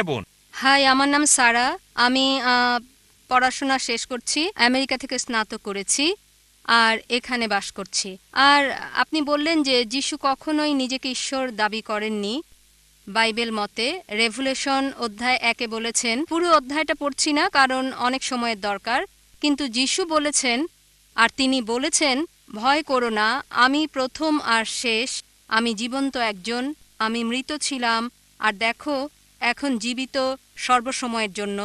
হ্যাঁ বোন। হাই, আমার নাম সারা। আমি পড়াশোনা শেষ করছি, আমেরিকা থেকে স্নাতক করেছি আর এখানে বাস করছি। আর আপনি বললেন যে যিশু কখনোই নিজেকে ঈশ্বর দাবি করেননি। বাইবেল মতে রেভুলেশন অধ্যায় 1-এ বলেছেন, পুরো অধ্যায়টা পড়ছি না কারণ অনেক সময়ের দরকার, কিন্তু যিশু বলেছেন, আর তিনি বলেছেন, ভয় করো না, আমি প্রথম আর শেষ, আমি জীবন্ত একজন, আমি মৃত ছিলাম আর দেখো এখন জীবিত সর্বসময়ের জন্য,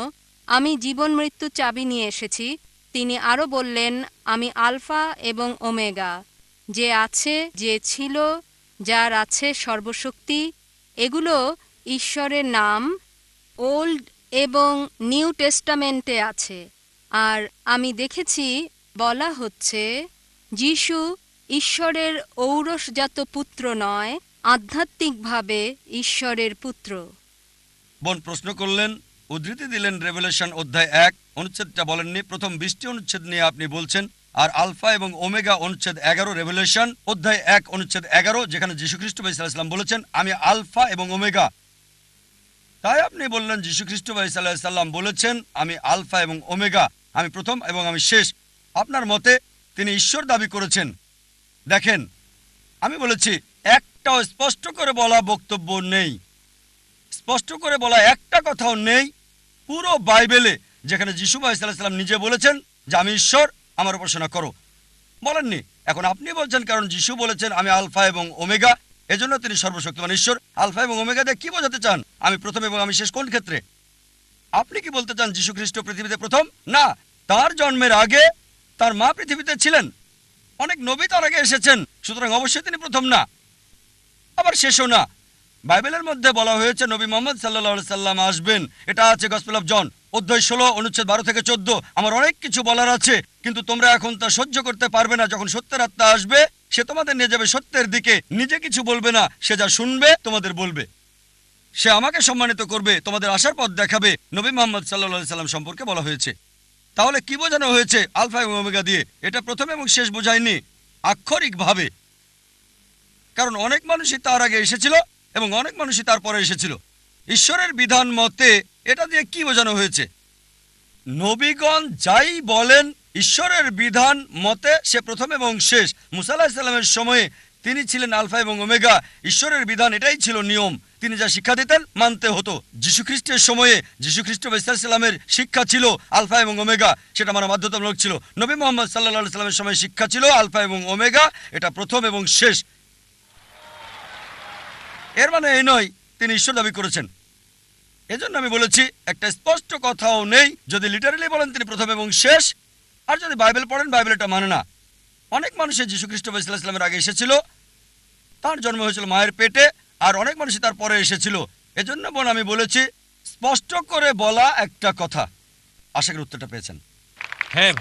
আমি জীবন মৃত্যু চাবি নিয়ে এসেছি। তিনি আরও বললেন, আমি আলফা এবং ওমেগা, যে আছে, যে ছিল, যার আছে সর্বশক্তি। এগুলো ঈশ্বরের নাম, ওল্ড এবং নিউ টেস্টামেন্টে আছে। আর আমি দেখেছি বলা হচ্ছে যিশু ঈশ্বরের ঔরসজাত পুত্র নয়, আধ্যাত্মিকভাবে ঈশ্বরের পুত্র। বোন প্রশ্ন করলেন, উদ্ধৃতি দিলেন রেভেলেশন অধ্যায় 1 অনুচ্ছেদটা বলেননি, প্রথম 20টি অনুচ্ছেদ নিয়ে আপনি বলছেন। আর আলফা এবং ওমেগা অনুচ্ছেদ 11 রেভেলেশন অধ্যায় 1 অনুচ্ছেদ 11, যেখানে যীশুখ্রিস্ট ভাই সাল্লাল্লাহু আলাইহি সাল্লাম বলেছেন আমি আলফা এবং ওমেগা। তাই আপনি বললেন যীশুখ্রিস্ট ভাই সাল্লাল্লাহু আলাইহি সাল্লাম বলেছেন আমি আলফা এবং ওমেগা, আমি প্রথম এবং আমি শেষ। আপনার মতে তিনি ঈশ্বর দাবি করেছেন। দেখেন, আমি বলেছি একটাও স্পষ্ট করে বলা বক্তব্য নেই, স্পষ্ট করে বলা একটা কথাও নেই পুরো বাইবেলে যেখানে যিশু ভাই সাল্লাল্লাহু আলাইহি সাল্লাম নিজে বলেছেন যে আমি ঈশ্বর, আমার উপাসনা করো। বলেননি। এখন আপনি বলছেন কারণ যিশু বলেছেন আমি আলফা এবং ওমেগা, এজন্য তিনি সর্বশক্তিমান ঈশ্বর। আলফা এবং ওমেগা দিয়ে কি বোঝাতে চান? আমি প্রথম এবং আমি শেষ কোন ক্ষেত্রে? আপনি কি বলতে চান যীশু খ্রিস্ট পৃথিবীতে প্রথম? না, তার জন্মের আগে তার মা পৃথিবীতে ছিলেন, অনেক নবী তার আগে এসেছেন, সুতরাং অবশ্যই তিনি প্রথম না, আবার শেষও না। বাইবেলের মধ্যে বলা হয়েছে নবী মুহাম্মদ সাল্লাল্লাহু আলাইহি সাল্লাম আসবেন, এটা আছে গসপেল অফ জন অধ্যায় 16 অনুচ্ছেদ 12 থেকে 14। আমার অনেক কিছু বলার আছে, কিন্তু তোমরা এখন তা সহ্য করতে পারবে না। যখন সত্যের আত্মা আসবে সে তোমাদের নিয়ে যাবে সত্যের দিকে। নিজে কিছু বলবে না, সে যা শুনবে তোমাদের বলবে। সে আমাকে সম্মানিত করবে, তোমাদের আসার পথ দেখাবে। নবী মুহাম্মদ সাল্লাল্লাহু আলাইহি সাল্লাম সম্পর্কে বলা হয়েছে। তাহলে কি বোঝানো হয়েছে আলফা এবং ওমেগা দিয়ে? এটা প্রথম এবং শেষ বোঝায়নি আক্ষরিকভাবে, কারণ অনেক মানুষই তার আগে এসেছিল এবং অনেক মানুষই তারপরে এসেছিল। ঈশ্বরের বিধান মতে এটা দিয়ে কি বোঝানো হয়েছে? নবীগণ যাই বলেন ঈশ্বরের বিধান মতে সে প্রথম এবং শেষ। মুসা আলাইহিস সালামের সময়ে তিনি ছিলেন আলফা এবং ওমেগা। ঈশ্বরের বিধান এটাই ছিল নিয়ম, তিনি যা শিক্ষা দিতেন মানতে হতো। যীশুখ্রিস্টের সময়ে যীশুখ্রিস্ট সাল্লামের শিক্ষা ছিল আলফা এবং ওমেগা, সেটা মানা বাধ্যতামূলক ছিল। নবী মুহাম্মদ সাল্লাল্লাহু আলাইহি সাল্লামের সময় শিক্ষা ছিল আলফা এবং ওমেগা, এটা প্রথম এবং শেষ। এর মানে এই নয় তিনি ঈশ্বর দাবি করেছেন। এজন্য আমি বলেছি একটা স্পষ্ট কথাও নেই। যদি লিটারালি বলেন তিনি প্রথম এবং শেষ, আর যদি বাইবেল পড়েন বাইবেল এটা মানে না। অনেক মানুষের যীশুখ্রিস্ট সাল্লামের আগে এসেছিল, তার জন্ম হয়েছিল মায়ের পেটে, আর অনেক মানুষই তার পরে এসেছিল। এজন্য বোন আমি বলেছি স্পষ্ট করে বলা একটা কথা। আশা করি উত্তরটা পেয়েছেন। হ্যাঁ